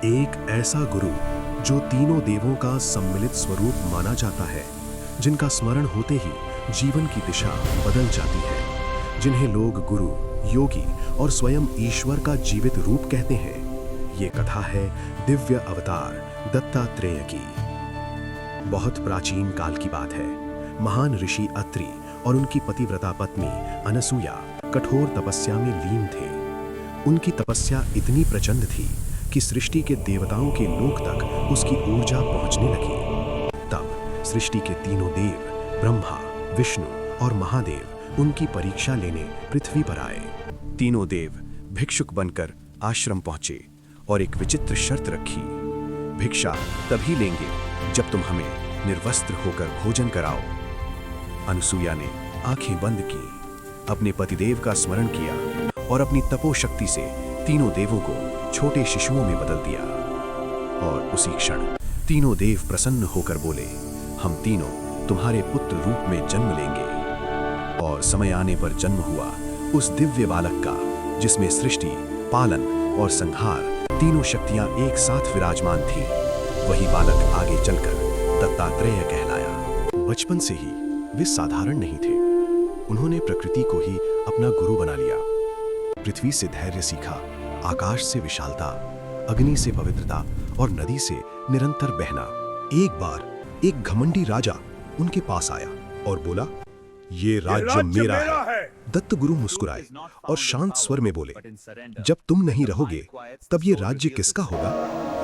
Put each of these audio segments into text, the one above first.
एक ऐसा गुरु जो तीनों देवों का सम्मिलित स्वरूप माना जाता है, जिनका स्मरण होते ही जीवन की दिशा बदल जाती है, जिन्हें लोग गुरु, योगी और स्वयं ईश्वर का जीवित रूप कहते हैं। ये कथा है दिव्य अवतार दत्तात्रेय की। बहुत प्राचीन काल की बात है। महान ऋषि अत्रि और उनकी पतिव्रता पत्नी अनसुया कठोर तपस्या में लीन थे। उनकी तपस्या इतनी प्रचंड थी कि सृष्टि के देवताओं के लोक तक उसकी ऊर्जा पहुंचने लगी। तब सृष्टि के तीनों देव ब्रह्मा, विष्णु और महादेव उनकी परीक्षा लेने पृथ्वी पर आए। तीनों देव भिक्षुक बनकर आश्रम पहुंचे और एक विचित्र शर्त रखी। भिक्षा तभी लेंगे जब तुम हमें निर्वस्त्र होकर भोजन कराओ। अनसुया ने आंखें बंद की, अपने पतिदेव का स्मरण किया और अपनी तपोशक्ति से तीनों देवों को छोटे शिशुओं में बदल दिया। और उसी क्षण तीनों देव प्रसन्न होकर बोले, हम तीनों तुम्हारे पुत्र रूप में जन्म लेंगे। और समय आने पर जन्म हुआ उस दिव्य बालक का, जिसमें सृष्टि, पालन और संहार तीनों शक्तियां एक साथ विराजमान थी। वही बालक आगे चलकर दत्तात्रेय कहलाया। बचपन से ही वे साधारण नहीं थे। उन्होंने प्रकृति को ही अपना गुरु बना लिया। पृथ्वी से धैर्य सीखा, आकाश से विशालता, अग्नि से पवित्रता और नदी से निरंतर बहना। एक बार एक घमंडी राजा उनके पास आया और बोला, ये राज्य मेरा है। दत्त गुरु मुस्कुराए और शांत स्वर में बोले, जब तुम नहीं रहोगे तब ये राज्य किसका होगा?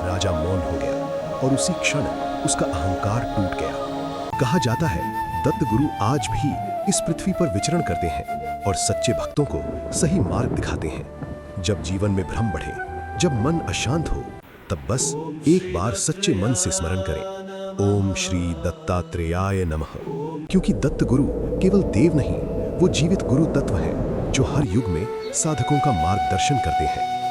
राजा मौन हो गया और उसी क्षण उसका अहंकार टूट गया। कहा जाता है दत्त गुरु आज भी इस पृथ्वी पर विचरण करते हैं और सच्चे भक्तों को सही मार्ग दिखाते हैं। जब जीवन में भ्रम बढ़े, जब मन अशांत हो, तब बस एक बार सच्चे मन से स्मरण करें, ओम श्री दत्तात्रेयाय नमः। क्योंकि दत्त गुरु केवल देव नहीं, वो जीवित गुरु तत्व है जो हर युग में साधकों का मार्गदर्शन करते हैं।